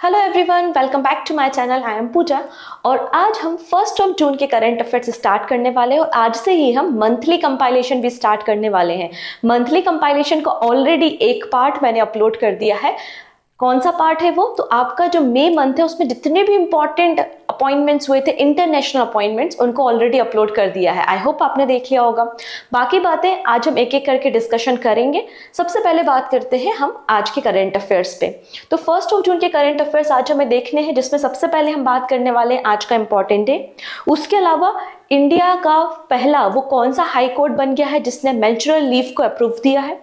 Hello everyone, welcome back to my channel. I am Pooja और आज हम 1 जून के करंट अफेयर्स स्टार्ट करने वाले हैं और आज से ही हम मंथली कंपाइलेशन भी स्टार्ट करने वाले हैं। मंथली कंपाइलेशन का ऑलरेडी एक पार्ट मैंने अपलोड कर दिया है। कौन सा पार्ट है वो? तो आपका जो मई मंथ है उसमें जितने भी इंपॉर्टेंट अपॉइंटमेंट्स हुए थे, इंटरनेशनल अपॉइंटमेंट्स, उनको ऑलरेडी अपलोड कर दिया है। आई होप आपने देख लिया होगा। बाकी बातें आज हम एक एक करके डिस्कशन करेंगे। सबसे पहले बात करते हैं हम आज के करंट अफेयर्स पे। तो 1 जून के करंट अफेयर्स आज हमें देखने हैं, जिसमें सबसे पहले हम बात करने वाले हैं आज का इंपॉर्टेंट डे। उसके अलावा इंडिया का पहला वो कौन सा हाई कोर्ट बन गया है जिसने मेंस्ट्रुअल लीव को अप्रूव दिया है।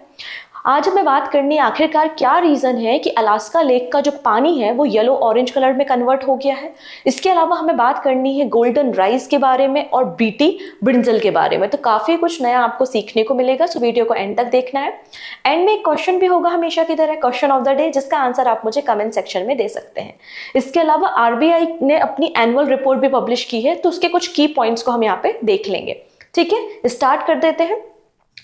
आज हमें बात करनी है आखिरकार क्या रीजन है कि अलास्का लेक का जो पानी है वो येलो ऑरेंज कलर में कन्वर्ट हो गया है। इसके अलावा हमें बात करनी है गोल्डन राइस के बारे में और बीटी ब्रिंजल के बारे में। तो काफी कुछ नया आपको सीखने को मिलेगा, सो वीडियो को एंड तक देखना है। एंड में एक क्वेश्चन भी होगा हमेशा की तरह, क्वेश्चन ऑफ द डे, जिसका आंसर आप मुझे कमेंट सेक्शन में दे सकते हैं। इसके अलावा आरबीआई ने अपनी एनुअल रिपोर्ट भी पब्लिश की है, तो उसके कुछ की पॉइंट्स को हम यहाँ पे देख लेंगे। ठीक है, स्टार्ट कर देते हैं।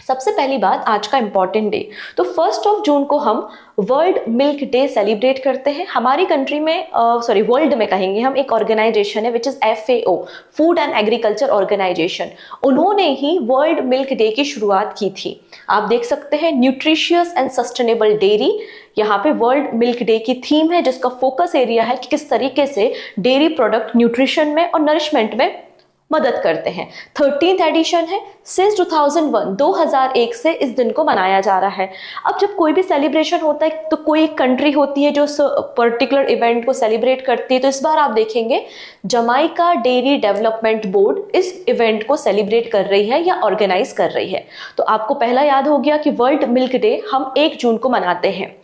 सबसे पहली बात, आज का इंपॉर्टेंट डे। तो 1 जून को हम वर्ल्ड मिल्क डे सेलिब्रेट करते हैं। हमारी कंट्री में वर्ल्ड में कहेंगे हम, एक ऑर्गेनाइजेशन है which is FAO, food and agriculture organisation. उन्होंने ही वर्ल्ड मिल्क डे की शुरुआत की थी। आप देख सकते हैं न्यूट्रिशियस एंड सस्टेनेबल डेयरी, यहाँ पे वर्ल्ड मिल्क डे की थीम है, जिसका फोकस एरिया है कि किस तरीके से डेयरी प्रोडक्ट न्यूट्रिशन में और नरिशमेंट में मदद करते हैं। 13th एडिशन है। सिंस 2001 से इस दिन को मनाया जा रहा है। अब जब कोई भी सेलिब्रेशन होता है तो कोई एक कंट्री होती है जो उस पर्टिकुलर इवेंट को सेलिब्रेट करती है। तो इस बार आप देखेंगे जमाइका डेयरी डेवलपमेंट बोर्ड इस इवेंट को सेलिब्रेट कर रही है या ऑर्गेनाइज कर रही है। तो आपको पहला याद हो गया कि वर्ल्ड मिल्क डे हम 1 जून को मनाते हैं।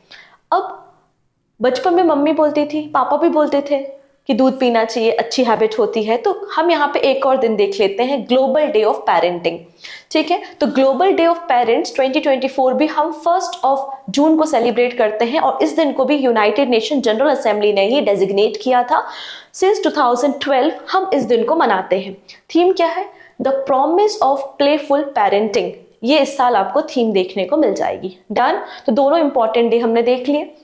अब बचपन में मम्मी बोलती थी, पापा भी बोलते थे कि दूध पीना चाहिए, अच्छी हैबिट होती है। तो हम यहाँ पे एक और दिन देख लेते हैं, ग्लोबल डे ऑफ पेरेंटिंग। ठीक है, तो ग्लोबल डे ऑफ पेरेंट्स 2024 भी हम 1 जून को सेलिब्रेट करते हैं और इस दिन को भी यूनाइटेड नेशन जनरल असेंबली ने ही डेजिग्नेट किया था। सिंस 2012 हम इस दिन को मनाते हैं। थीम क्या है? The promise of playful parenting. ये इस साल आपको थीम देखने को मिल जाएगी। डन। तो दोनों इंपॉर्टेंट डे हमने देख लिए।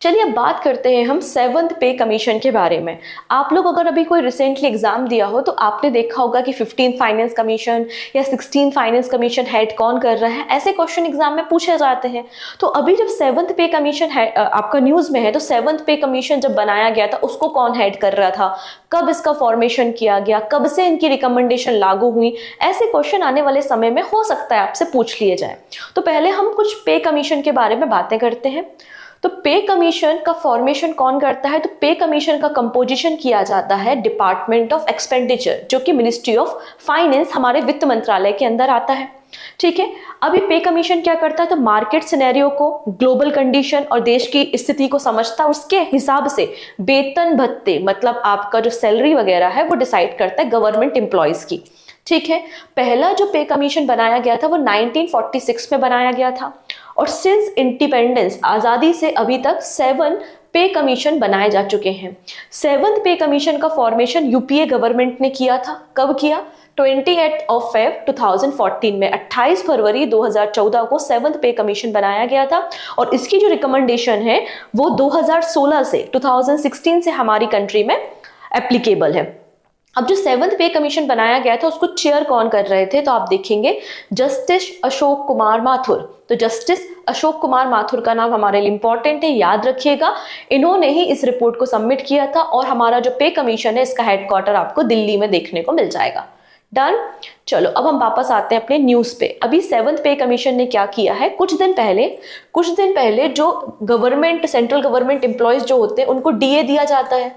चलिए अब बात करते हैं हम 7th पे कमीशन के बारे में। आप लोग अगर अभी कोई रिसेंटली एग्जाम दिया हो तो आपने देखा होगा कि 15th फाइनेंस कमीशन या 16th फाइनेंस कमीशन हेड कौन कर रहा है, ऐसे क्वेश्चन एग्जाम में पूछे जाते हैं। तो अभी जब 7th पे कमीशन है आपका न्यूज में है, तो 7th पे कमीशन जब बनाया गया था उसको कौन हेड कर रहा था, कब इसका फॉर्मेशन किया गया, कब से इनकी रिकमेंडेशन लागू हुई, ऐसे क्वेश्चन आने वाले समय में हो सकता है आपसे पूछ लिए जाए। तो पहले हम कुछ पे कमीशन के बारे में बातें करते हैं। तो पे कमीशन का फॉर्मेशन कौन करता है? तो पे कमीशन का कंपोजिशन किया जाता है डिपार्टमेंट ऑफ एक्सपेंडिचर, जो कि मिनिस्ट्री ऑफ फाइनेंस, हमारे वित्त मंत्रालय के अंदर आता है। ठीक है, अभी पे कमीशन क्या करता है? तो मार्केट सिनेरियो को, ग्लोबल कंडीशन और देश की स्थिति को समझता है, उसके हिसाब से वेतन भत्ते, मतलब आपका जो सैलरी वगैरह है वो डिसाइड करता है गवर्नमेंट एम्प्लॉयज की। ठीक है, पहला जो पे कमीशन बनाया गया था वो 1946 में बनाया गया था और सिंस इंडिपेंडेंस, आजादी से अभी तक 7 पे कमीशन बनाए जा चुके हैं। 7th पे कमीशन का फॉर्मेशन यूपीए गवर्नमेंट ने किया था। कब किया? 28 Feb 2014 में, 28 फरवरी 2014 को 7th पे कमीशन बनाया गया था और इसकी जो रिकमेंडेशन है वो 2016 से 2016 से हमारी कंट्री में एप्लीकेबल है। अब जो 7th पे कमीशन बनाया गया था उसको चेयर कौन कर रहे थे? तो आप देखेंगे जस्टिस अशोक कुमार माथुर। तो जस्टिस अशोक कुमार माथुर का नाम हमारे लिए इंपॉर्टेंट है, याद रखिएगा। इन्होंने ही इस रिपोर्ट को सबमिट किया था और हमारा जो पे कमीशन है इसका हेडक्वार्टर आपको दिल्ली में देखने को मिल जाएगा। डन। चलो अब हम वापस आते हैं अपने न्यूज पे। अभी 7th पे कमीशन ने क्या किया है, कुछ दिन पहले जो गवर्नमेंट, सेंट्रल गवर्नमेंट एम्प्लॉयज जो होते हैं उनको डीए दिया जाता है।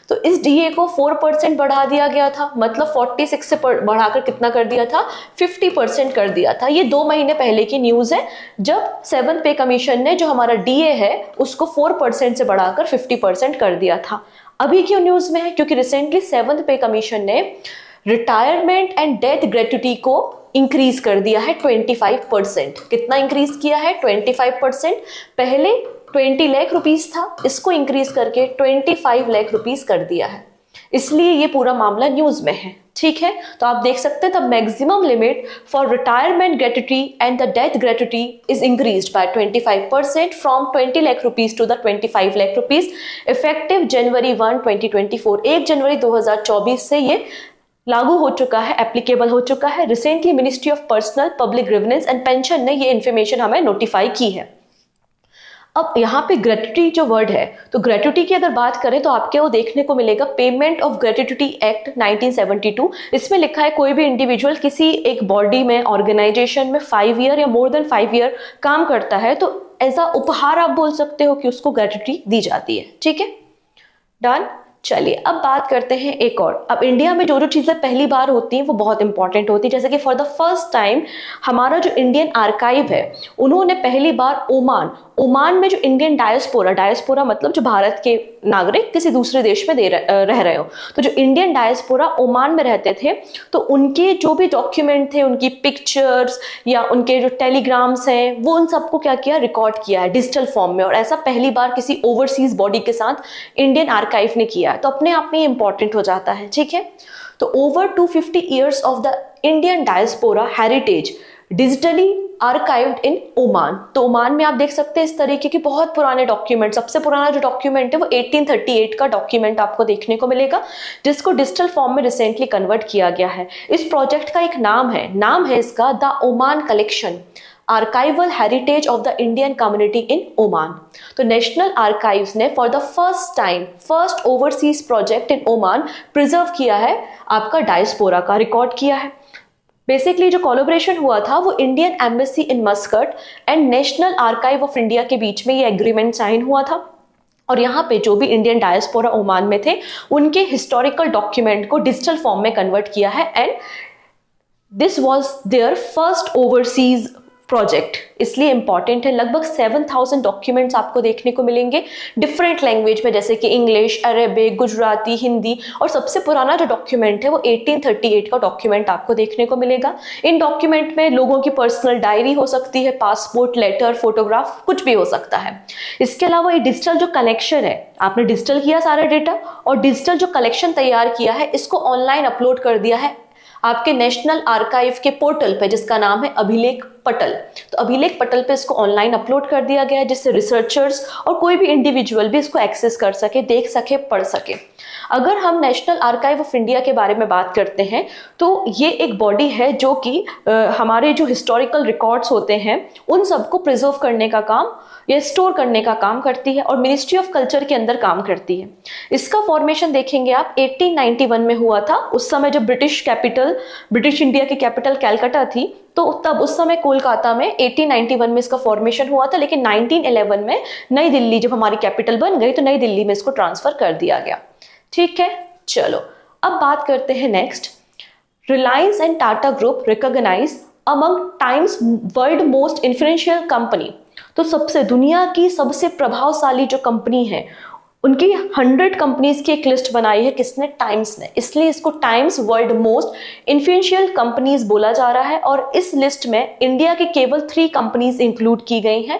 तो इस डीए को 4% बढ़ा दिया गया था, मतलब 46 से बढ़ाकर कितना कर दिया था? 50% कर दिया था। ये 2 महीने पहले की न्यूज है, जब 7th पे कमीशन ने जो हमारा डीए है उसको 4% से बढ़ाकर 50% कर दिया था। अभी क्यों न्यूज में है? क्योंकि रिसेंटली 7th पे कमीशन ने रिटायरमेंट एंड डेथ ग्रेट्युटी को इंक्रीज कर दिया है 25%। कितना इंक्रीज किया है? 25%। पहले 20 लाख रुपीस था, इसको इंक्रीज करके 25 लाख रुपीस कर दिया है। इसलिए ये पूरा मामला न्यूज में है। ठीक है, तो आप देख सकते हैं the maximum limit for retirement gratuity and the death gratuity is increased by 25% from 20 lakh rupees to the 25 lakh rupees effective January 1, 2024। 1 जनवरी 2024 से ये लागू हो चुका है, एप्लीकेबल हो चुका है। Recently ministry of personnel public grievance and pension ने ये इन्फॉर्मेशन हमें नोटिफाई की है। अब यहाँ पे ग्रेट्युटी जो वर्ड है, तो ग्रेट्युटी की अगर बात करें तो आपके वो देखने को मिलेगा पेमेंट ऑफ ग्रेट्युटी एक्ट 1972। इसमें लिखा है कोई भी इंडिविजुअल किसी एक बॉडी में, ऑर्गेनाइजेशन में 5 ईयर या मोर देन 5 ईयर काम करता है तो ऐसा उपहार आप बोल सकते हो कि उसको ग्रेट्युटी दी जाती है। ठीक है, डन। चलिए अब बात करते हैं एक और। अब इंडिया में जो जो चीज़ें पहली बार होती हैं वो बहुत इंपॉर्टेंट होती है, जैसे कि फॉर द फर्स्ट टाइम हमारा जो इंडियन आर्काइव है उन्होंने पहली बार ओमान में जो इंडियन डायस्पोरा मतलब जो भारत के नागरिक किसी दूसरे देश में रह रहे हो, तो जो इंडियन डायस्पोरा ओमान में रहते थे तो उनके जो भी डॉक्यूमेंट थे, उनकी पिक्चर्स या उनके जो टेलीग्राम्स हैं, वो उन सबको क्या किया, रिकॉर्ड किया है डिजिटल फॉर्म में। और ऐसा पहली बार किसी ओवरसीज बॉडी के साथ इंडियन आर्काइव ने किया है, तो अपने आप में इंपॉर्टेंट हो जाता है। ठीक है, तो over 250 years of the Indian diaspora heritage digitally archived in Oman. तो ओमान में आप देख सकते हैं इस तरीके के बहुत पुराने डॉक्यूमेंट। सबसे पुराना जो डॉक्यूमेंट है वो 1838 का डॉक्यूमेंट आपको देखने को मिलेगा, जिसको डिजिटल फॉर्म में रिसेंटली कन्वर्ट किया गया है। इस प्रोजेक्ट का एक नाम है इसका the Oman collection archival heritage of the Indian community in Oman. तो नेशनल आर्काइव्स ने for the first overseas project in Oman preserve किया है आपका डायस्पोरा का, रिकॉर्ड किया है। बेसिकली जो कोलैबोरेशन हुआ था वो Indian embassy in Muscat and national archive of India के बीच में ये एग्रीमेंट साइन हुआ था। और यहाँ पे जो भी इंडियन डायस्पोरा ओमान में थे उनके हिस्टोरिकल डॉक्यूमेंट को डिजिटल फॉर्म में कन्वर्ट किया है, and this was their first overseas project, इसलिए इंपॉर्टेंट है। लगभग 7000 डॉक्यूमेंट्स आपको देखने को मिलेंगे डिफरेंट लैंग्वेज में, जैसे कि इंग्लिश, अरेबिक, गुजराती, हिंदी। और सबसे पुराना जो डॉक्यूमेंट है वो 1838 का डॉक्यूमेंट आपको देखने को मिलेगा। इन डॉक्यूमेंट में लोगों की पर्सनल डायरी हो सकती है, पासपोर्ट, लेटर, फोटोग्राफ, कुछ भी हो सकता है। इसके अलावा ये डिजिटल जो कलेक्शन है, आपने डिजिटल किया सारा डेटा और डिजिटल जो कलेक्शन तैयार किया है इसको ऑनलाइन अपलोड कर दिया है आपके नेशनल आर्काइव के पोर्टल पे, जिसका नाम है अभिलेख पटल। तो अभिलेख पटल पे इसको ऑनलाइन अपलोड कर दिया गया है, जिससे रिसर्चर्स और कोई भी इंडिविजुअल भी इसको एक्सेस कर सके, देख सके, पढ़ सके। अगर हम नेशनल आर्काइव ऑफ इंडिया के बारे में बात करते हैं तो ये एक बॉडी है जो कि हमारे जो हिस्टोरिकल रिकॉर्ड्स होते हैं उन सबको प्रिजर्व करने का काम या स्टोर करने का काम करती है और मिनिस्ट्री ऑफ कल्चर के अंदर काम करती है। इसका फॉर्मेशन देखेंगे आप 1891 में हुआ था। उस समय जब ब्रिटिश इंडिया की कैपिटल कैलकाटा थी, तो तब उस समय कोलकाता में 1891 में इसका फॉर्मेशन हुआ था, लेकिन 1911 में नई दिल्ली जब हमारी कैपिटल बन गई तो नई दिल्ली में इसको ट्रांसफर कर दिया गया। ठीक है, चलो अब बात करते हैं next. Reliance and Tata group recognise among Times world most influential company. तो दुनिया की सबसे प्रभावशाली जो कंपनी है उनकी 100 कंपनीज की एक लिस्ट बनाई है किसने, टाइम्स ने। इसलिए इसको times world most influential companies बोला जा रहा है। और इस लिस्ट में इंडिया के केवल 3 कंपनीज इंक्लूड की गई हैं।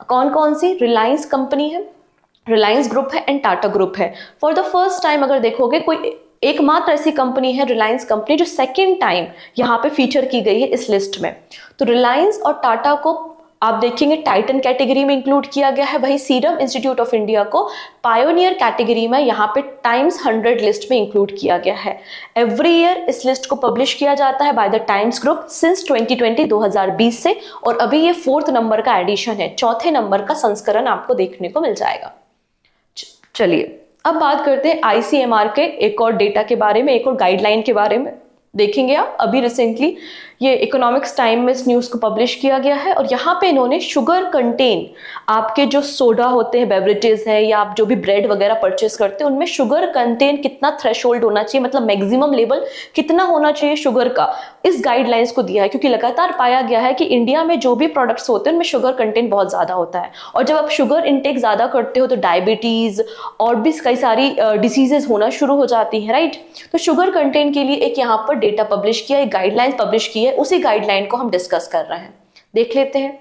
कौन कौन सी? रिलायंस कंपनी है, रिलायंस ग्रुप है एंड टाटा ग्रुप है। फॉर द फर्स्ट टाइम अगर देखोगे कोई एकमात्र ऐसी कंपनी है रिलायंस कंपनी जो सेकेंड टाइम यहाँ पे फीचर की गई है इस लिस्ट में। तो रिलायंस और टाटा को आप देखेंगे टाइटन कैटेगरी में इंक्लूड किया गया है, वही सीरम इंस्टीट्यूट ऑफ इंडिया को पायोनियर कैटेगरी में यहाँ पे टाइम्स 100 लिस्ट में इंक्लूड किया गया है। एवरी ईयर इस लिस्ट को पब्लिश किया जाता है by the times group since 2020 से, और अभी ये 4th नंबर का एडिशन है, 4थे नंबर का संस्करण आपको देखने को मिल जाएगा। चलिए अब बात करते हैं ICMR के एक और डेटा के बारे में, एक और गाइडलाइन के बारे में देखेंगे आप। अभी रिसेंटली ये इकोनॉमिक्स टाइम में इस न्यूज़ को पब्लिश किया गया है और यहाँ पे इन्होंने शुगर कंटेन आपके जो सोडा होते हैं, बेवरेजेस है या आप जो भी ब्रेड वगैरह परचेस करते हैं उनमें शुगर कंटेन कितना थ्रेशोल्ड होना चाहिए, मतलब मैक्सिमम लेवल कितना होना चाहिए शुगर का, इस गाइडलाइंस को दिया है। क्योंकि लगातार पाया गया है कि इंडिया में जो भी प्रोडक्ट्स होते हैं उनमें शुगर कंटेंट बहुत ज़्यादा होता है, और जब आप शुगर इंटेक ज़्यादा करते हो तो डायबिटीज़ और भी कई सारी डिसीजेज होना शुरू हो जाती हैं, राइट। तो शुगर कंटेंट के लिए एक यहाँ पर डेटा पब्लिश किया, एक गाइडलाइन पब्लिश की है, उसी गाइडलाइन को हम डिस्कस कर रहे हैं। देख लेते हैं।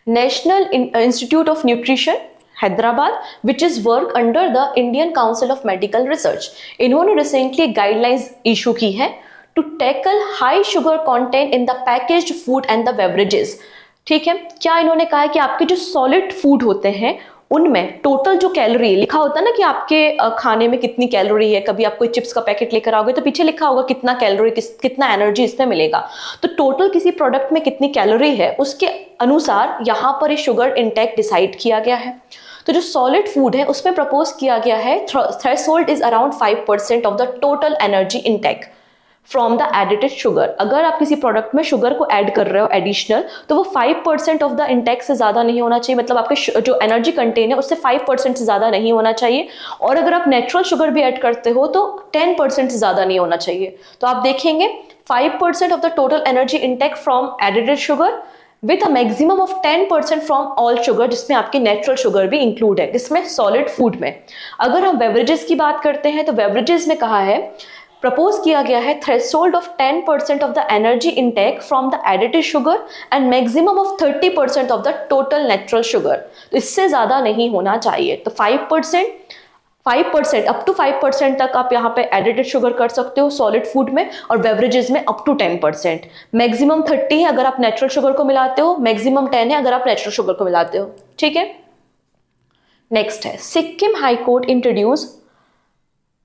National Institute of Nutrition Hyderabad, which is work under the Indian Council of Medical Research. इन्होंने रिसेंटली गाइडलाइंस इशू की है to tackle high sugar content in the packaged food and the beverages. ठीक है, क्या इन्होंने कहा है कि आपके जो सॉलिड फूड होते हैं उनमें टोटल जो कैलोरी लिखा होता है ना कि आपके खाने में कितनी कैलोरी है, कभी आप कोई चिप्स का पैकेट लेकर आओगे तो पीछे लिखा होगा कितना कैलोरी, कितना एनर्जी इसमें मिलेगा। तो टोटल किसी प्रोडक्ट में कितनी कैलोरी है उसके अनुसार यहाँ पर ये शुगर इंटेक डिसाइड किया गया है। तो जो सॉलिड फूड है उसमें प्रपोज किया गया है threshold is around 5% of the total energy intake from the edited sugar. अगर आप किसी प्रोडक्ट में शुगर को ऐड कर रहे हो एडिशनल, तो वो 5% ऑफ द इंटेक से ज़्यादा नहीं होना चाहिए, मतलब आपके जो एनर्जी कंटेन है उससे 5% से ज़्यादा नहीं होना चाहिए। और अगर आप नेचुरल शुगर भी ऐड करते हो तो 10% से ज़्यादा नहीं होना चाहिए। तो आप देखेंगे 5% of the total energy intake from edited sugar with a maximum of 10% from all sugar, जिसमें आपकी नेचुरल शुगर भी इंक्लूड है, इसमें सॉलिड फूड में। अगर हम बेवरेजेस की बात करते हैं तो बेवरेजेस में कहा है प्रपोज किया गया है threshold of 10% of the energy intake from the edited sugar and maximum of 30% of the total natural sugar. तो इससे ज्यादा नहीं होना चाहिए। तो 5% अप टू 5% तक आप यहाँ पे एडिटेड शुगर कर सकते हो सॉलिड फूड में, और बेवरेजेस में अप टू 10%। मैक्सिमम 30 है अगर आप नेचुरल शुगर को मिलाते हो, मैक्सिमम 10 है अगर आप नेचुरल शुगर को मिलाते हो। ठीक है, नेक्स्ट है Sikkim high court introduce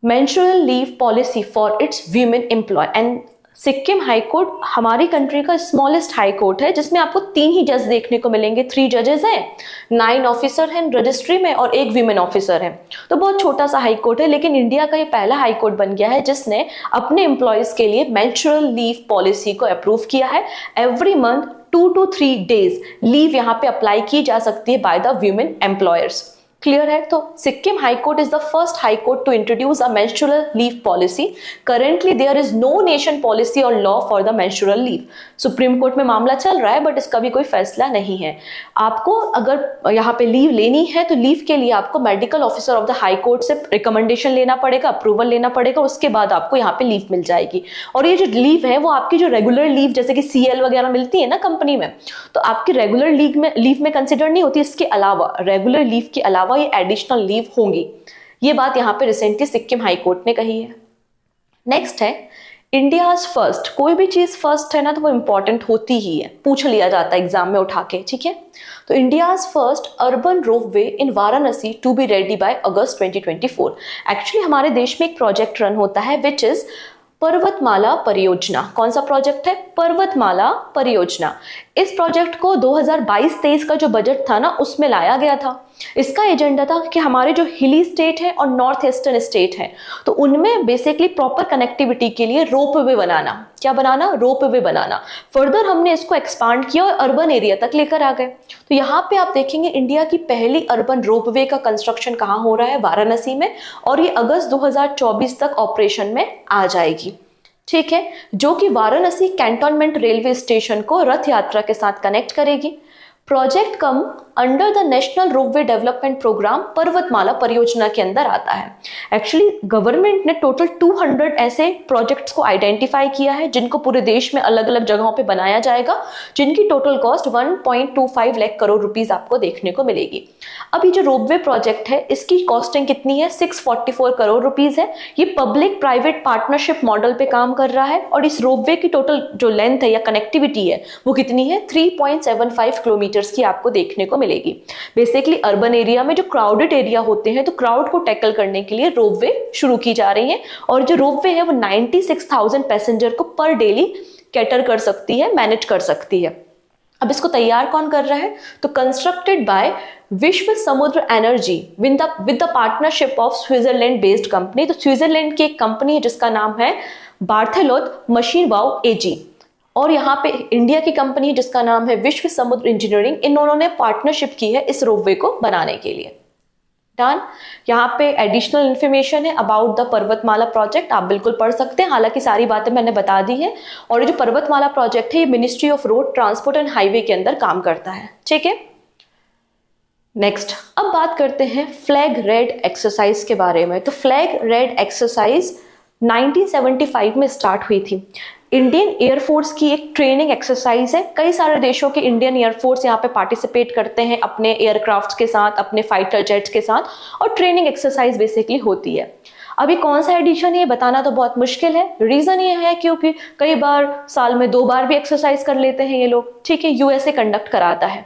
menstrual leave policy for its women employee। And Sikkim high court हमारी कंट्री का स्मॉलेस्ट हाई कोर्ट है जिसमें आपको 3 ही जज देखने को मिलेंगे। 3 जजेस हैं, 9 ऑफिसर हैं रजिस्ट्री में और 1 वीमेन ऑफिसर है। तो बहुत छोटा सा हाई कोर्ट है, लेकिन इंडिया का ये पहला हाई कोर्ट बन गया है जिसने अपने एम्प्लॉयज के लिए मेंस्ट्रुअल लीव पॉलिसी को अप्रूव किया है। Every month 2 to 3 days leave यहाँ पे अप्लाई की जा सकती है by the women employers. Clear है? तो Sikkim high court is the first high court to introduce a menstrual leave policy. Currently there is no nation policy और law for the menstrual leave. Supreme court में मामला चल रहा है but इसका भी कोई फैसला नहीं है। आपको अगर यहाँ पे लीव लेनी है तो लीव के लिए आपको medical officer of the high court से रिकमेंडेशन लेना पड़ेगा, अप्रूवल लेना पड़ेगा, उसके बाद आपको यहाँ पे लीव मिल जाएगी। और ये जो लीव है वो आपकी जो रेगुलर लीव जैसे कि CL वगैरह मिलती है ना कंपनी में, तो आपकी रेगुलर लीव में कंसिडर नहीं होती। इसके अलावा रेगुलर लीव के अलावा ये एडिशनल लीव होंगी। ये बात यहाँ पे रिसेंटली सिक्किम हाई कोर्ट ने कही है। नेक्स्ट है इंडियाज फर्स्ट। कोई भी चीज फर्स्ट है ना तो वो इंपॉर्टेंट होती ही है, पूछ लिया जाता है एग्जाम में उठा के। ठीक है, तो India's first urban ropeway in Varanasi to be ready by August 2024। Actually हमारे देश में एक प्रोजेक्ट रन होता है विच इज पर्वतमाला परियोजना। कौन सा प्रोजेक्ट है? पर्वतमाला परियोजना। इस प्रोजेक्ट को 2022-23 का जो बजट था ना उसमें लाया गया था। इसका एजेंडा था कि हमारे जो हिली स्टेट है और नॉर्थ ईस्टर्न स्टेट है तो उनमें बेसिकली प्रॉपर कनेक्टिविटी के लिए रोपवे बनाना। क्या बनाना? रोपवे बनाना। फर्दर हमने इसको एक्सपांड किया और अर्बन एरिया तक लेकर आ गए। तो यहाँ पे आप देखेंगे इंडिया की पहली अर्बन रोपवे का कंस्ट्रक्शन कहाँ हो रहा है? वाराणसी में, और ये अगस्त 2024 तक ऑपरेशन में आ जाएगी। ठीक है, जो कि वाराणसी कैंटोनमेंट रेलवे स्टेशन को रथ यात्रा के साथ कनेक्ट करेगी। Project come under the National Ropeway Development Programme Parvatmala परियोजना के अंदर आता है। एक्चुअली गवर्नमेंट ने टोटल 200 ऐसे प्रोजेक्ट्स को आइडेंटिफाई किया है जिनको पूरे देश में अलग अलग जगहों पे बनाया जाएगा, जिनकी total cost 1.25 lakh crore rupees आपको देखने को मिलेगी। अब ये जो रोपवे प्रोजेक्ट है इसकी कॉस्टिंग कितनी है? 644 करोड़ रुपीस है। ये पब्लिक प्राइवेट पार्टनरशिप मॉडल पे काम कर रहा है और इस रोपवे की टोटल जो लेंथ है या कनेक्टिविटी है वो कितनी है? 3.75 किलोमीटर्स की आपको देखने को मिलेगी। बेसिकली अर्बन एरिया में जो क्राउडेड एरिया होते हैं तो क्राउड को टैकल करने के लिए रोपवे शुरू की जा रही है, और जो रोपवे है वो 96,000 पैसेंजर को पर डेली कैटर कर सकती है, मैनेज कर सकती है। अब इसको तैयार कौन कर रहा है? तो कंस्ट्रक्टेड बाय विश्व समुद्र energy with the partnership of Switzerland based company. तो स्विट्जरलैंड की एक कंपनी है जिसका नाम है बार्थेलोत मशीनबाउ AG, और यहाँ पे इंडिया की कंपनी है जिसका नाम है विश्व समुद्र इंजीनियरिंग। इन दोनों ने पार्टनरशिप की है इस रोपवे को बनाने के लिए। डन। यहाँ पे एडिशनल इन्फॉर्मेशन है अबाउट द पर्वतमाला प्रोजेक्ट, आप बिल्कुल पढ़ सकते हैं, हालांकि सारी बातें मैंने बता दी है। और ये जो पर्वतमाला प्रोजेक्ट है ये ministry of road transport and highway के अंदर काम करता है। ठीक है, नेक्स्ट अब बात करते हैं फ्लैग रेड एक्सरसाइज के बारे में। तो फ्लैग रेड एक्सरसाइज 1975 में स्टार्ट हुई थी। इंडियन एयरफोर्स की एक ट्रेनिंग एक्सरसाइज है। कई सारे देशों के इंडियन एयरफोर्स यहाँ पे पार्टिसिपेट करते हैं अपने एयरक्राफ्ट्स के साथ, अपने फाइटर जेट्स के साथ, और ट्रेनिंग एक्सरसाइज बेसिकली होती है। अभी कौन सा एडिशन है ये बताना तो बहुत मुश्किल है। रीजन ये है क्योंकि कई बार साल में 2 बार भी एक्सरसाइज कर लेते हैं ये लोग, ठीक है। यूएसए कंडक्ट कराता है।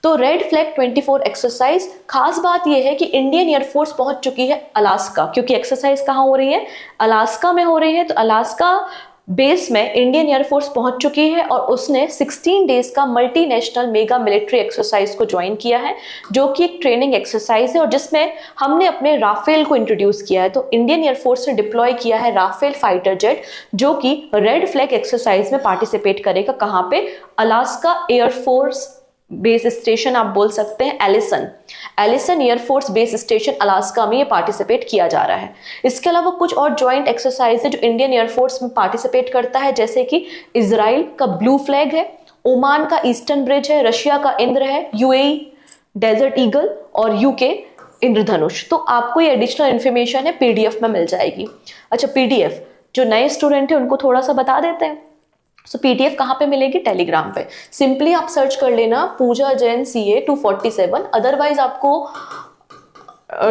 तो रेड फ्लैग 24 एक्सरसाइज, खास बात यह है कि इंडियन एयरफोर्स पहुंच चुकी है अलास्का, क्योंकि एक्सरसाइज कहाँ हो रही है, अलास्का में हो रही है। तो अलास्का बेस में इंडियन एयरफोर्स पहुंच चुकी है और उसने 16 डेज का मल्टीनेशनल मेगा मिलिट्री एक्सरसाइज को ज्वाइन किया है, जो कि एक ट्रेनिंग एक्सरसाइज है और जिसमें हमने अपने राफेल को इंट्रोड्यूस किया है। तो इंडियन एयरफोर्स ने डिप्लॉय किया है राफेल फाइटर जेट, जो कि रेड फ्लैग एक्सरसाइज में पार्टिसिपेट करेगा। कहाँ पे, अलास्का एयरफोर्स बेस स्टेशन आप बोल सकते हैं, Eielson air force base station Alaska में ये पार्टिसिपेट किया जा रहा है। इसके अलावा कुछ और ज्वाइंट एक्सरसाइज है जो इंडियन एयरफोर्स में पार्टिसिपेट करता है, जैसे कि इजराइल का ब्लू फ्लैग है, ओमान का ईस्टर्न ब्रिज है, रशिया का इंद्र है, यूएई डेजर्ट ईगल और यूके इंद्रधनुष। तो आपको ये एडिशनल इन्फॉर्मेशन है पीडीएफ में मिल जाएगी। अच्छा, पीडीएफ जो नए स्टूडेंट है उनको थोड़ा सा बता देते हैं। सो पीडीएफ कहाँ पे मिलेगी, टेलीग्राम पे। सिंपली आप सर्च कर लेना पूजा जैन CA 247, अदरवाइज आपको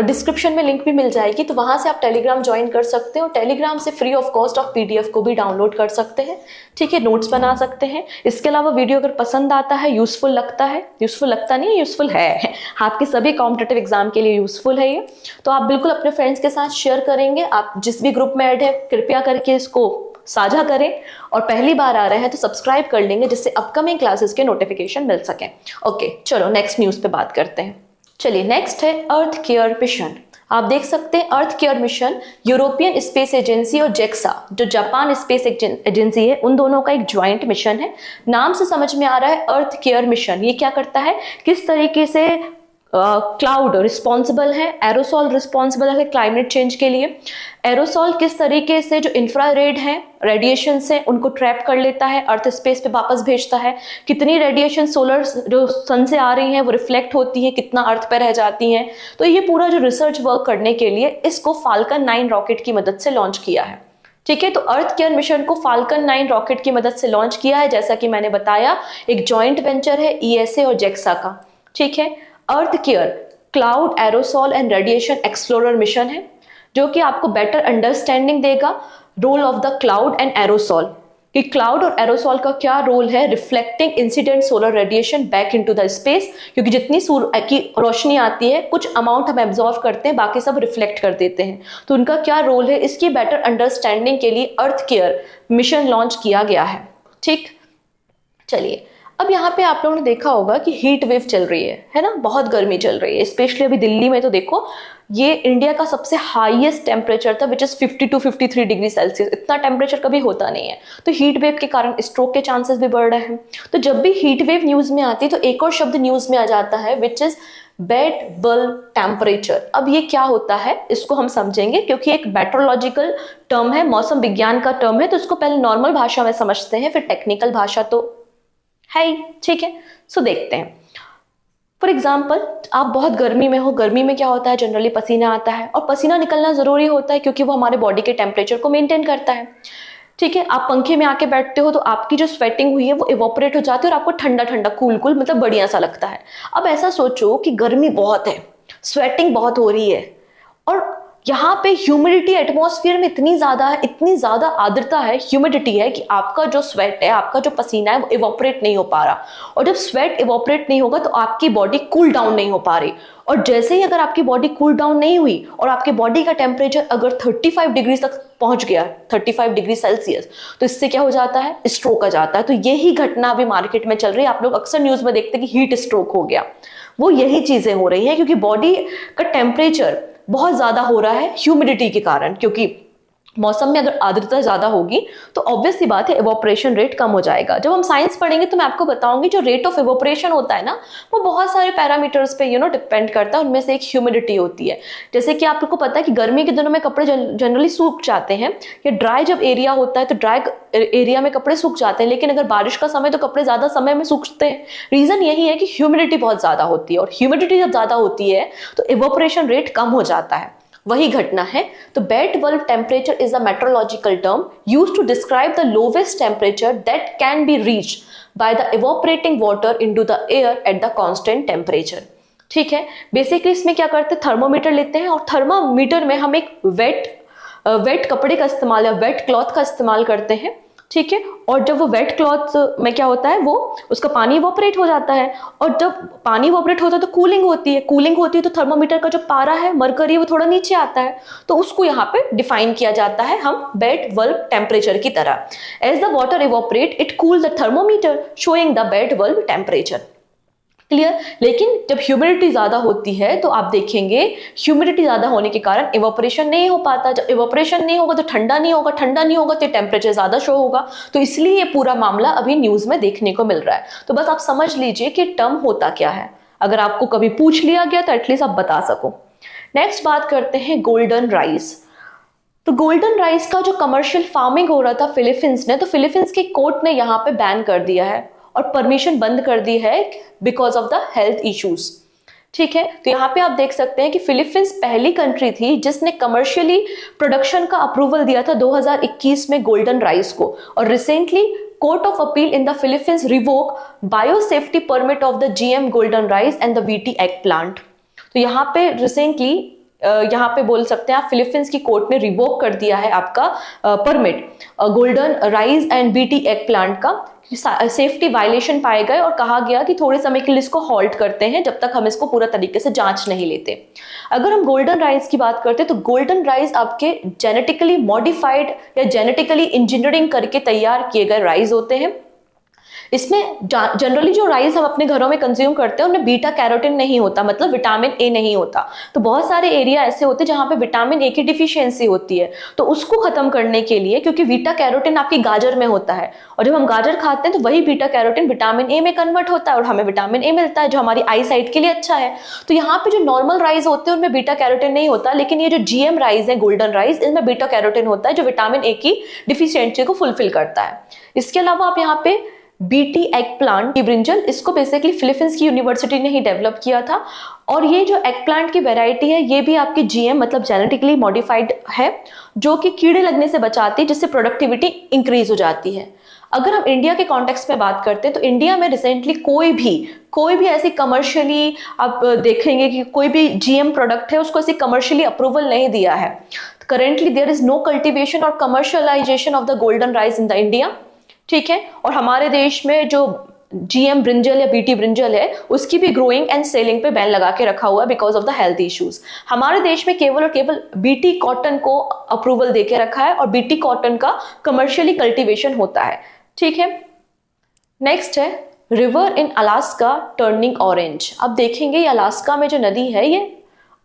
डिस्क्रिप्शन में लिंक भी मिल जाएगी, तो वहां से आप टेलीग्राम ज्वाइन कर सकते हैं और टेलीग्राम से फ्री ऑफ कॉस्ट आप पीडीएफ को भी डाउनलोड कर सकते हैं, ठीक है। नोट्स बना सकते हैं। इसके अलावा वीडियो अगर पसंद आता है, यूजफुल लगता है, यूजफुल लगता नहीं है, यूजफुल है, आपके सभी कॉम्पिटिटिव एग्जाम के लिए यूजफुल है ये, तो आप बिल्कुल अपने फ्रेंड्स के साथ शेयर करेंगे। आप जिस भी ग्रुप में ऐड है कृपया करके इसको साझा करें और पहली बार आ रहे हैं तो सब्सक्राइब कर लेंगे, जिससे अपकमिंग क्लासेस के नोटिफिकेशन मिल सकें। ओके, चलो नेक्स्ट न्यूज़ पे बात करते हैं। चलिए, नेक्स्ट है अर्थ केयर मिशन। आप देख सकते हैं earth care mission European space agency और जेक्सा जो जापान स्पेस एजेंसी है, उन दोनों का एक ज्वाइंट मिशन है। नाम से समझ में आ रहा है अर्थ केयर मिशन। ये क्या करता है, किस तरीके से क्लाउड रिस्पॉन्सिबल है, एरोसॉल रिस्पॉन्सिबल है क्लाइमेट चेंज के लिए। एरोसॉल किस तरीके से जो इंफ्रारेड है रेडिएशन से उनको ट्रैप कर लेता है, अर्थ स्पेस पे वापस भेजता है। कितनी रेडिएशन सोलर जो सन से आ रही है वो रिफ्लेक्ट होती है, कितना अर्थ पे रह जाती हैं। तो ये पूरा जो रिसर्च वर्क करने के लिए इसको फाल्कन 9 रॉकेट की मदद से लॉन्च किया है, ठीक है। तो अर्थ केयर मिशन को फाल्कन 9 रॉकेट की मदद से लॉन्च किया है। जैसा कि मैंने बताया, एक जॉइंट वेंचर है ESA और जेक्सा का, ठीक है। EarthCARE cloud aerosol and radiation explorer mission है, जो कि आपको बेटर अंडरस्टैंडिंग देगा role of the cloud and aerosol, कि क्लाउड और एरोसॉल का क्या रोल है reflecting incident solar radiation back into the space. क्योंकि जितनी सूर्य की रोशनी आती है कुछ अमाउंट हम एब्जॉर्व करते हैं, बाकी सब रिफ्लेक्ट कर देते हैं। तो उनका क्या रोल है, इसकी बेटर अंडरस्टैंडिंग के लिए अर्थ केयर मिशन लॉन्च किया गया है, ठीक। चलिए, अब यहाँ पे आप लोगों ने देखा होगा कि हीट वेव चल रही है ना, बहुत गर्मी चल रही है। स्पेशली अभी दिल्ली में तो देखो, ये इंडिया का सबसे हाईएस्ट टेम्परेचर था, विच इज 52 53 डिग्री सेल्सियस। इतना टेम्परेचर कभी होता नहीं है। तो हीट वेव के कारण स्ट्रोक के चांसेस भी बढ़ रहे हैं। तो जब भी हीट वेव न्यूज में आती है तो एक और शब्द न्यूज में आ जाता है, which is bed bulb temperature. अब ये क्या होता है इसको हम समझेंगे, क्योंकि एक मेट्रोलॉजिकल टर्म है, मौसम विज्ञान का टर्म है, तो इसको पहले नॉर्मल भाषा में समझते हैं, फिर टेक्निकल भाषा तो है ही, ठीक है। सो देखते हैं। फॉर एग्जाम्पल, आप बहुत गर्मी में हो, गर्मी में क्या होता है, जनरली पसीना आता है, और पसीना निकलना जरूरी होता है क्योंकि वो हमारे बॉडी के टेम्परेचर को मेंटेन करता है, ठीक है। आप पंखे में आके बैठते हो तो आपकी जो स्वेटिंग हुई है वो इवोपरेट हो जाती है और आपको ठंडा ठंडा कूल कूल मतलब बढ़िया सा लगता है। अब ऐसा सोचो कि गर्मी बहुत है, स्वेटिंग बहुत हो रही है, और यहाँ पे ह्यूमिडिटी एटमॉस्फेयर में इतनी ज्यादा है, इतनी ज्यादा आर्द्रता है, ह्यूमिडिटी है, कि आपका जो स्वेट है, आपका जो पसीना है वो इवोपरेट नहीं हो पा रहा। और जब स्वेट इवोपरेट नहीं होगा तो आपकी बॉडी कूल डाउन नहीं हो पा रही। और जैसे ही अगर आपकी बॉडी कूल डाउन नहीं हुई और आपके बॉडी का टेम्परेचर अगर 35 डिग्री तक पहुंच गया, 35 डिग्री सेल्सियस, तो इससे क्या हो जाता है, स्ट्रोक आ जाता है। तो यही घटना अभी मार्केट में चल रही है। आप लोग अक्सर न्यूज में देखते हैं कि हीट स्ट्रोक हो गया, वो यही चीजें हो रही हैं क्योंकि बॉडी का टेम्परेचर बहुत ज्यादा हो रहा है ह्यूमिडिटी के कारण। क्योंकि मौसम में अगर आर्द्रता ज्यादा होगी तो ऑब्वियस सी बात है इवोपरेशन रेट कम हो जाएगा। जब हम साइंस पढ़ेंगे तो मैं आपको बताऊंगी जो रेट ऑफ इवोपरेशन होता है ना, वो बहुत सारे पैरामीटर्स पे डिपेंड करता है। उनमें से एक ह्यूमिडिटी होती है। जैसे कि आपको पता है कि गर्मी के दिनों में कपड़े जनरली सूख जाते हैं, या ड्राई जब एरिया होता है तो ड्राई एरिया में कपड़े सूख जाते हैं, लेकिन अगर बारिश का समय तो कपड़े ज्यादा समय में सूखते हैं। रीजन यही है कि ह्यूमिडिटी बहुत ज्यादा होती है, और ह्यूमिडिटी जब ज्यादा होती है तो इवोपरेशन रेट कम हो जाता है। वही घटना है। तो wet bulb temperature is a meteorological term used to describe the lowest temperature that can be reached by the evaporating water into the air at the constant temperature. ठीक है, बेसिकली इसमें क्या करते हैं, थर्मोमीटर लेते हैं और थर्मोमीटर में हम एक वेट कपड़े का इस्तेमाल या वेट क्लॉथ का इस्तेमाल करते हैं। ठीक है, और जब वो वेट क्लॉथ में क्या होता है, वो उसका पानी इवोपरेट हो जाता है, और जब पानी इवोपरेट होता है तो कूलिंग होती है, तो थर्मोमीटर का जो पारा है, मरकरी, वो थोड़ा नीचे आता है, तो उसको यहाँ पे डिफाइन किया जाता है हम बेड बल्ब टेम्परेचर की तरह। As the water evaporate it cool the thermometer showing the wet bulb temperature. Clear. लेकिन जब ह्यूमिडिटी ज्यादा होती है तो आप देखेंगे ह्यूमिडिटी ज्यादा होने के कारण इवोपरेशन नहीं हो पाता। जब इवोपरेशन नहीं होगा तो ठंडा नहीं होगा तो टेम्परेचर ज्यादा शो होगा। तो इसलिए ये पूरा मामला अभी न्यूज में देखने को मिल रहा है। तो बस आप समझ लीजिए कि टर्म होता क्या है, अगर आपको कभी पूछ लिया गया तो एटलीस्ट आप बता सको। नेक्स्ट बात करते हैं गोल्डन राइस। तो गोल्डन राइस का जो कमर्शियल फार्मिंग हो रहा था फिलीपींस ने, तो फिलीपींस की कोर्ट ने यहाँ पे बैन कर दिया है और परमिशन बंद कर दी है because of the health issues. ठीक है, तो यहाँ पे आप देख सकते हैं कि फिलीपींस पहली कंट्री थी जिसने कमर्शियली प्रोडक्शन का अप्रूवल दिया था 2021 में गोल्डन राइस को, और recently court of appeal in the Philippines revoke biosafety permit of the GM golden rice and the VT egg plant. तो यहाँ पे रिसेंटली यहाँ पे बोल सकते हैं आप फिलीपींस की कोर्ट ने रिवोक कर दिया है आपका permit golden rice and BT egg plant का। सेफ्टी वायलेशन पाए गए और कहा गया कि थोड़े समय के लिए इसको हॉल्ट करते हैं जब तक हम इसको पूरा तरीके से जांच नहीं लेते। अगर हम गोल्डन राइस की बात करते हैं तो गोल्डन राइस आपके जेनेटिकली मॉडिफाइड या जेनेटिकली इंजीनियरिंग करके तैयार किए गए राइस होते हैं। इसमें जनरली जो राइस हम अपने घरों में कंज्यूम करते हैं उनमें बीटा कैरोटीन नहीं होता, मतलब विटामिन ए नहीं होता। तो बहुत सारे एरिया ऐसे होते हैं जहां पे विटामिन ए की डिफिशियंसी होती है, तो उसको खत्म करने के लिए, क्योंकि बीटा कैरोटीन आपकी गाजर में होता है और जब हम गाजर खाते हैं तो वही बीटा कैरोटीन विटामिन ए में कन्वर्ट होता है और हमें विटामिन ए मिलता है जो हमारी आई साइट के लिए अच्छा है। तो यहाँ पे जो नॉर्मल राइस होते हैं उनमें बीटा कैरोटीन नहीं होता, लेकिन ये जो जीएम राइस है गोल्डन राइस, इनमें बीटा कैरोटीन होता है जो विटामिन ए की डिफिशियंसी को फुलफिल करता है। इसके अलावा आप यहाँ पे बीटी एग प्लांट की ब्रिंजल, इसको बेसिकली फिलीपींस की यूनिवर्सिटी ने ही डेवलप किया था, और ये जो एग प्लांट की वैरायटी है ये भी आपकी जीएम मतलब जेनेटिकली मॉडिफाइड है जो कि कीड़े लगने से बचाती है, जिससे प्रोडक्टिविटी इंक्रीज हो जाती है। अगर हम इंडिया के कॉन्टेक्स्ट में बात करते हैं तो इंडिया में रिसेंटली कोई भी ऐसी कमर्शियली आप देखेंगे कि कोई भी जीएम प्रोडक्ट है उसको ऐसी कमर्शियली अप्रूवल नहीं दिया है। Currently there is no cultivation और commercialisation of the golden rice in the India. ठीक है, और हमारे देश में जो जीएम ब्रिंजल या बीटी ब्रिंजल है उसकी भी ग्रोइंग एंड सेलिंग पे बैन लगा के रखा हुआ है because of the health issues. हमारे देश में केवल और केवल बीटी कॉटन को अप्रूवल देके रखा है और बीटी कॉटन का कमर्शियली कल्टीवेशन होता है। ठीक है, नेक्स्ट है river in Alaska turning orange. अब देखेंगे ये अलास्का में जो नदी है ये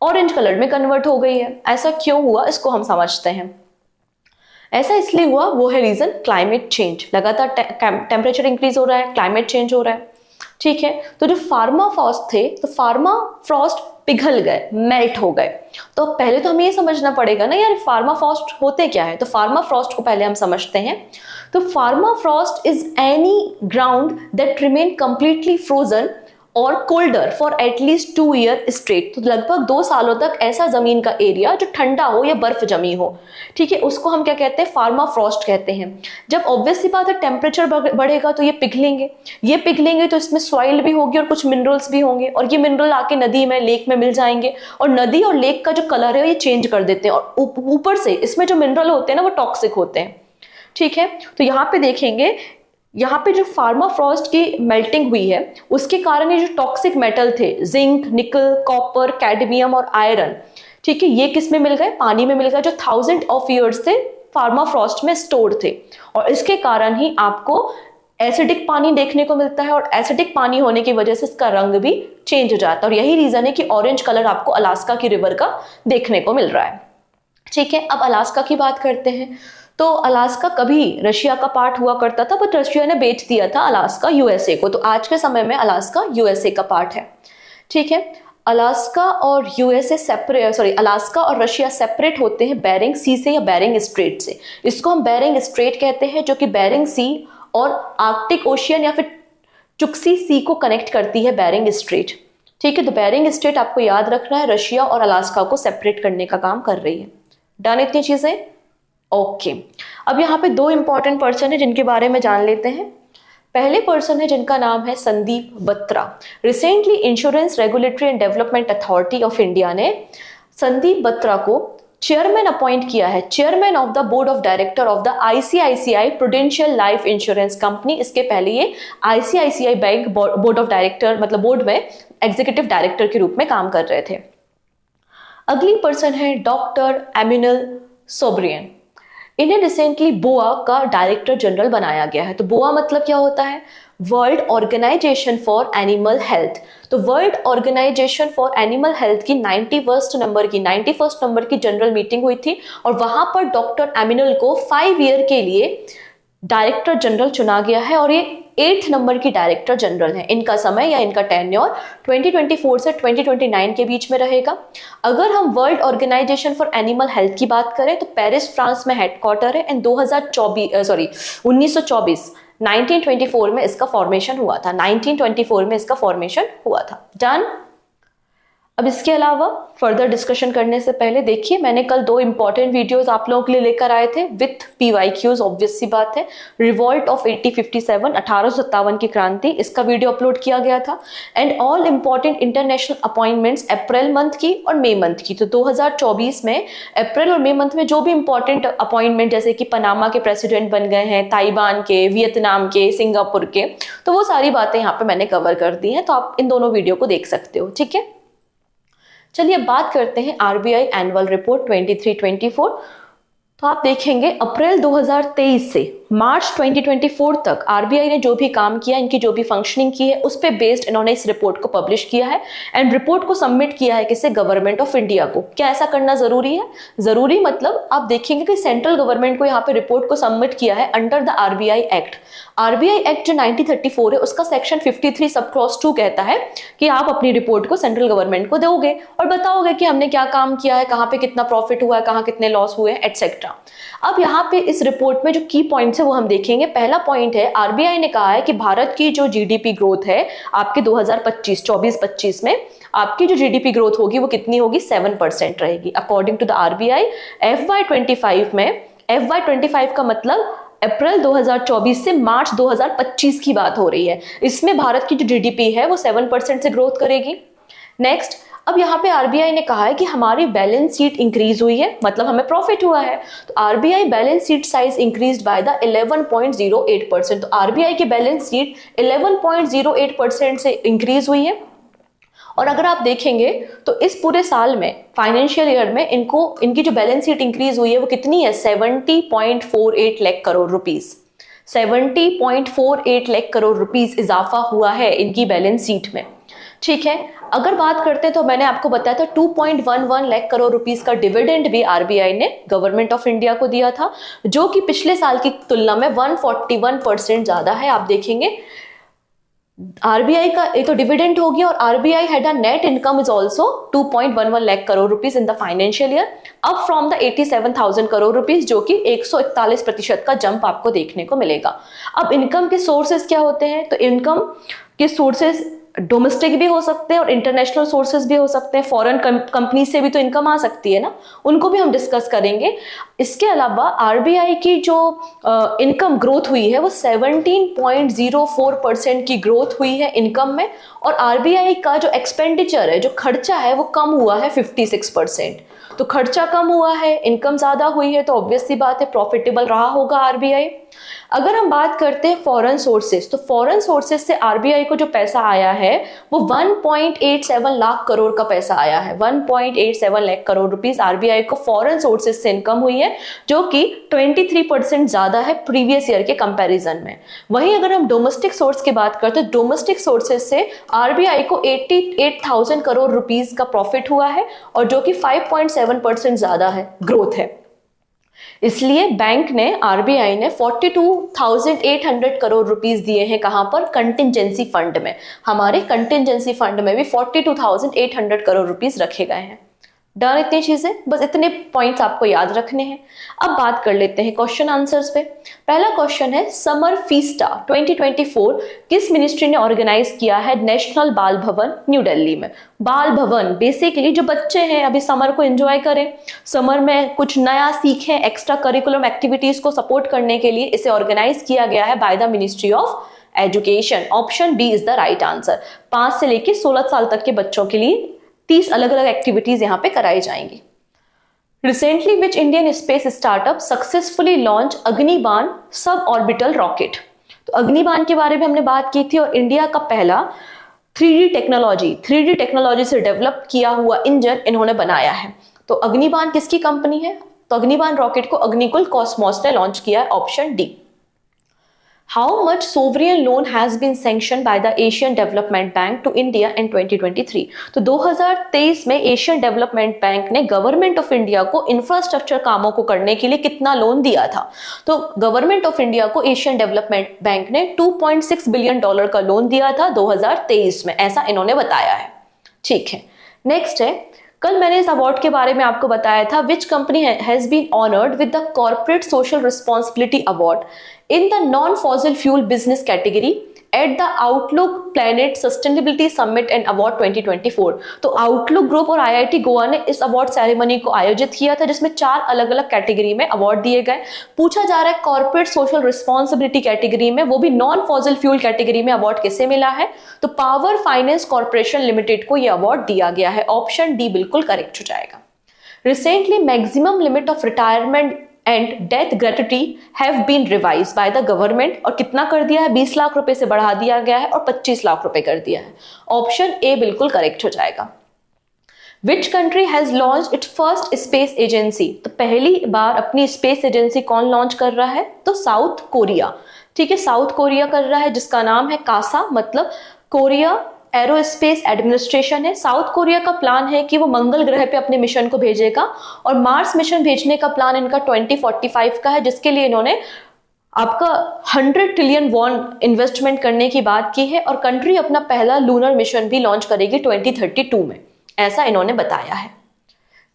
ऑरेंज कलर में कन्वर्ट हो गई है। ऐसा क्यों हुआ इसको हम समझते हैं। ऐसा इसलिए हुआ, वो है रीजन क्लाइमेट चेंज। लगातार टेम्परेचर इंक्रीज हो रहा है, क्लाइमेट चेंज हो रहा है। ठीक है, तो जो फार्माफ्रॉस्ट थे तो फार्माफ्रॉस्ट पिघल गए, मेल्ट हो गए। तो पहले तो हमें ये समझना पड़ेगा ना यार फार्माफ्रॉस्ट होते क्या है, तो फार्माफ्रॉस्ट को पहले हम समझते हैं। तो permafrost is any ground that remain completely frozen और colder for at least 2 year straight. तो लगभग 2 सालों तक ऐसा जमीन का एरिया जो ठंडा हो या बर्फ जमी हो, ठीक है, उसको हम क्या कहते हैं, फार्माफ्रॉस्ट कहते हैं। जब ऑब्वियसली बात है टेम्परेचर बढ़ेगा तो ये पिघलेंगे तो इसमें सॉइल भी होगी और कुछ मिनरल्स भी होंगे, और ये मिनरल आके नदी में, लेक में मिल जाएंगे, और नदी और लेक का जो कलर है ये चेंज कर देते हैं, और ऊपर से इसमें जो मिनरल होते हैं ना वो टॉक्सिक होते हैं। ठीक है, तो यहाँ पे देखेंगे, यहाँ पे जो फार्माफ्रॉस्ट की मेल्टिंग हुई है उसके कारण ये जो टॉक्सिक मेटल थे, जिंक, निकल, कॉपर, कैडमियम और आयरन, ठीक है, ये किस में मिल गए, पानी में मिल गए, जो 1000 ऑफ ईयर्स से फार्माफ्रॉस्ट में स्टोर थे, और इसके कारण ही आपको एसिडिक पानी देखने को मिलता है, और एसिडिक पानी होने की वजह से इसका रंग भी चेंज हो जाता है, और यही रीजन है कि ऑरेंज कलर आपको अलास्का की रिवर का देखने को मिल रहा है। ठीक है, अब अलास्का की बात करते हैं। तो अलास्का कभी रशिया का पार्ट हुआ करता था, बट रशिया ने बेच दिया था अलास्का यूएसए को, तो आज के समय में अलास्का यूएसए का पार्ट है। ठीक है, अलास्का और अलास्का और रशिया सेपरेट होते हैं बेरिंग सी से या बेरिंग स्ट्रेट से। इसको हम बेरिंग स्ट्रेट कहते हैं, जो कि बेरिंग सी और आर्कटिक ओशियन या फिर चुक्सी सी को कनेक्ट करती है, बेरिंग स्ट्रेट। ठीक है, तो बेरिंग स्टेट आपको याद रखना है रशिया और अलास्का को सेपरेट करने का काम कर रही है। डन इतनी चीजें? ओके। अब यहाँ पे दो इंपॉर्टेंट पर्सन है जिनके बारे में जान लेते हैं। पहले पर्सन है जिनका नाम है Sandeep Batra. Recently insurance regulatory and development authority of India ने संदीप बत्रा को चेयरमैन अपॉइंट किया है, chairman of the board of director of the ICICI prudential life insurance company. इसके पहले ये ICICI bank board of director मतलब बोर्ड में एग्जीक्यूटिव डायरेक्टर के रूप में काम कर रहे थे। अगली पर्सन है डॉक्टर एमिनल सोब्रियन। इन्हें रिसेंटली बोआ का डायरेक्टर जनरल बनाया गया है। तो बोआ मतलब क्या होता है? World organisation for animal health. तो world organisation for animal health की 91st नंबर की जनरल मीटिंग हुई थी और वहां पर डॉक्टर एमिनल को 5 ईयर के लिए डायरेक्टर जनरल चुना गया है और ये 8th नंबर की डायरेक्टर जनरल है। इनका समय या इनका टेन्योर 2024 से 2029 के बीच में रहेगा। अगर हम World organisation for animal health की बात करें तो पेरिस फ्रांस में हेडक्वार्टर है एंड 1924 में इसका फॉर्मेशन हुआ था। 1924 में इसका फॉर्मेशन हुआ था। डन। अब इसके अलावा फर्दर डिस्कशन करने से पहले देखिए, मैंने कल 2 इंपॉर्टेंट वीडियोस आप लोगों के लिए लेकर आए थे विथ PYQs। ऑब्वियस सी बात है, रिवॉल्ट ऑफ 1857 1857 की क्रांति, इसका वीडियो अपलोड किया गया था and all important international appointments April month की और मई मंथ की। तो 2024 में अप्रैल और मई मंथ में जो भी इंपॉर्टेंट अपॉइंटमेंट जैसे कि पनामा के प्रेसिडेंट बन गए हैं, ताइवान के, वियतनाम के, सिंगापुर के, तो वो सारी बातें यहाँ पे मैंने कवर कर दी हैं। तो आप इन दोनों वीडियो को देख सकते हो। ठीक है, चलिए बात करते हैं आरबीआई एनुअल रिपोर्ट 23-24। तो आप देखेंगे अप्रैल 2023 से मार्च 2024 तक आरबीआई ने जो भी काम किया, इनकी जो भी फंक्शनिंग की है, उस पे बेस्ड इन्होंने इस रिपोर्ट को पब्लिश किया है एंड रिपोर्ट को सबमिट किया है किसे? गवर्नमेंट ऑफ इंडिया को। क्या ऐसा करना जरूरी है? जरूरी मतलब आप देखेंगे कि सेंट्रल गवर्नमेंट को यहाँ पे रिपोर्ट को सबमिट किया है under the RBI act. RBI act जो 1934 है उसका सेक्शन 53 सब क्लॉज 2 कहता है कि आप अपनी रिपोर्ट को सेंट्रल गवर्नमेंट को दोगे और बताओगे कि हमने क्या काम किया है, कहाँ पे कितना प्रॉफिट हुआ है, कहाँ कितने लॉस हुए हैं, एटसेट्रा। अब यहाँ पे इस रिपोर्ट में जो की पॉइंट्स है वो हम देखेंगे। पहला पॉइंट है, आरबीआई ने कहा है कि भारत की जो जीडीपी ग्रोथ है आपके 2024-25 में आपकी जो जीडीपी ग्रोथ होगी वो कितनी होगी? 7% रहेगी according to the RBI. FY25 में, FY25 का मतलब अप्रैल 2024 से मार्च 2025 की बात हो रही है। इसमें भारत की जो जीडीपी है वो 7% से ग्रोथ करेगी। नेक्स्ट, अब यहाँ पे आरबीआई ने कहा है कि हमारी बैलेंस शीट इंक्रीज हुई है, मतलब हमें प्रॉफिट हुआ है। तो RBI balance sheet size increased by the 11.08%। तो आरबीआई की बैलेंस शीट 11.08% से इंक्रीज हुई है। और अगर आप देखेंगे तो इस पूरे साल में, फाइनेंशियल ईयर में, इनकी जो बैलेंस शीट इंक्रीज हुई है वो कितनी है? 70.48 लाख करोड़ रुपीस। 70.48 लाख करोड़ रुपीस इजाफा हुआ है इनकी बैलेंस शीट में। ठीक है, अगर बात करते हैं तो मैंने आपको बताया था 2.11 लाख करोड़ रुपीस का डिविडेंड भी आरबीआई ने गवर्नमेंट ऑफ इंडिया को दिया था, जो कि पिछले साल की तुलना में 141% ज्यादा है। आप देखेंगे आरबीआई का ये तो डिविडेंड हो गया और RBI had a net income is also 2.11 lakh crore rupees in the financial year, up from the 87,000 crore rupees, जो कि 141% का जंप आपको देखने को मिलेगा। अब इनकम के सोर्सेस क्या होते हैं? तो इनकम के सोर्सेस डोमेस्टिक भी हो सकते हैं और इंटरनेशनल सोर्सेज भी हो सकते हैं। फॉरेन कंपनी से भी तो इनकम आ सकती है ना, उनको भी हम डिस्कस करेंगे। इसके अलावा आरबीआई की जो इनकम ग्रोथ हुई है वो 17.04% की ग्रोथ हुई है इनकम में, और आरबीआई का जो एक्सपेंडिचर है, जो खर्चा है, वो कम हुआ है 56%। तो खर्चा कम हुआ है, इनकम ज्यादा हुई है, तो ऑब्वियस सी बात है प्रॉफिटेबल रहा होगा आरबीआई। अगर हम बात करते हैं फॉरेन सोर्सेस, तो फॉरेन सोर्सेस से आरबीआई को जो पैसा आया है वो 1.87 लाख करोड़ का पैसा आया है। 1.87 लाख करोड़ रुपीस आरबीआई को फॉरेन सोर्सेस से इनकम हुई है, जो कि 23% ज्यादा है प्रीवियस ईयर के कंपैरिजन में। वहीं अगर हम डोमेस्टिक सोर्स की बात करते हैं, डोमेस्टिक सोर्सेस से आरबीआई को 88,000 करोड़ रुपीस का प्रॉफिट हुआ है, और जो कि 5.7% ज्यादा है, ग्रोथ है। इसलिए बैंक ने, आरबीआई ने 42,800 करोड़ रुपीस दिए हैं। कहां पर? कंटिंजेंसी फंड में। हमारे कंटिंजेंसी फंड में भी 42,800 करोड़ रुपीस रखे गए हैं। डन इतनी चीजें, बस इतने पॉइंट्स आपको याद रखने हैं। अब बात कर लेते हैं क्वेश्चन आंसर्स पे। पहला क्वेश्चन है समर फीस्टा 2024 किस मिनिस्ट्री ने ऑर्गेनाइज किया है नेशनल बाल भवन न्यू दिल्ली में। बाल भवन बेसिकली जो बच्चे हैं अभी समर को एंजॉय करें, समर में कुछ नया सीखें, एक्स्ट्रा करिकुलम एक्टिविटीज को सपोर्ट करने के लिए इसे ऑर्गेनाइज किया गया है by the Ministry of Education. Option B is the right answer. 5 से लेकर 16 साल तक के बच्चों के लिए 30 अलग अलग एक्टिविटीज यहाँ पे कराई जाएंगी। Recently which Indian space startup successfully launch Agnibaan sub orbital rocket. तो अग्निबाण के बारे में हमने बात की थी और इंडिया का पहला 3D टेक्नोलॉजी से डेवलप किया हुआ इंजन इन्होंने बनाया है। तो अग्निबाण किसकी कंपनी है? तो अग्निबाण रॉकेट को अग्निकुल कॉस्मोस ने लॉन्च किया है। Option D. How much sovereign loan has been sanctioned by the Asian Development Bank to India in 2023? तो 2023 में एशियन डेवलपमेंट बैंक ने गवर्नमेंट ऑफ इंडिया को इंफ्रास्ट्रक्चर कामों को करने के लिए कितना लोन दिया था? तो गवर्नमेंट ऑफ इंडिया को एशियन डेवलपमेंट बैंक ने $2.6 बिलियन का लोन दिया था 2023 में, ऐसा इन्होंने बताया है। ठीक है, नेक्स्ट है, कल मैंने इस अवार्ड के बारे में आपको बताया था, which company has been honoured with the corporate social responsibility award in the non-fossil fuel business category at the Outlook Planet Sustainability Summit and Award 2024। तो आउटलुक ग्रुप और IIT गोवा ने इस अवार्ड सेरेमनी को आयोजित किया था जिसमें 4 अलग अलग कैटेगरी में अवार्ड दिए गए। पूछा जा रहा है कॉर्पोरेट सोशल रिस्पॉन्सिबिलिटी कैटेगरी में, वो भी नॉन फॉसिल फ्यूल कैटेगरी में अवार्ड किसे मिला है? तो पावर फाइनेंस कॉर्पोरेशन लिमिटेड को यह अवार्ड दिया गया है। ऑप्शन डी बिल्कुल करेक्ट हो जाएगा। Recently maximum limit of retirement and death gratuity have been revised by the government, और कितना कर दिया है? 20 लाख रुपए से बढ़ा दिया गया है और 25 लाख रुपए कर दिया है। ऑप्शन ए बिल्कुल करेक्ट हो जाएगा। Which country has launch its first space agency? तो पहली बार अपनी स्पेस एजेंसी कौन लॉन्च कर रहा है? तो साउथ कोरिया। ठीक है, साउथ कोरिया कर रहा है जिसका नाम है कासा, मतलब कोरिया एरोस्पेस एडमिनिस्ट्रेशन है। साउथ कोरिया का प्लान है कि वो मंगल ग्रह पे अपने मिशन को भेजेगा और मार्स मिशन भेजने का प्लान इनका 2045 का है, जिसके लिए इन्होंने आपका 100 ट्रिलियन वॉन इन्वेस्टमेंट करने की बात की है और कंट्री अपना पहला लूनर मिशन भी लॉन्च करेगी 2032 में, ऐसा इन्होंने बताया है।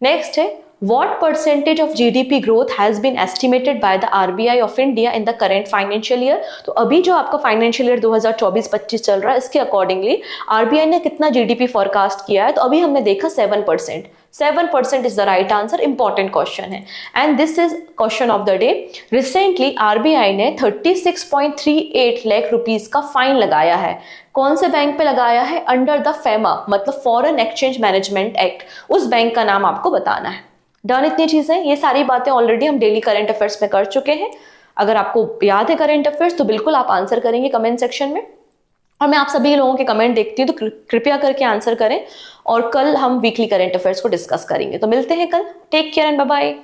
नेक्स्ट है, What percentage of GDP growth has been estimated by the RBI of India in the current financial year? तो अभी जो आपका फाइनेंशियल ईयर 2024-25 चल रहा है, इसके अकॉर्डिंगली आरबीआई ने कितना जीडीपी फोरकास्ट किया है? तो अभी हमने देखा 7%। 7% is the right answer. Important question है and this is question of the day. Recently RBI ने 36.38 लाख रुपीस का फाइन लगाया है। कौन से बैंक पे लगाया है? अंडर द फेमा, मतलब फॉरेन एक्सचेंज मैनेजमेंट एक्ट, उस बैंक का नाम आपको बताना है। डन इतनी चीजें, ये सारी बातें ऑलरेडी हम डेली करंट अफेयर्स में कर चुके हैं। अगर आपको याद है करंट अफेयर्स तो बिल्कुल आप आंसर करेंगे कमेंट सेक्शन में, और मैं आप सभी लोगों के कमेंट देखती हूँ, तो कृपया करके आंसर करें। और कल हम वीकली करंट अफेयर्स को डिस्कस करेंगे। तो मिलते हैं कल। Take care and bye bye.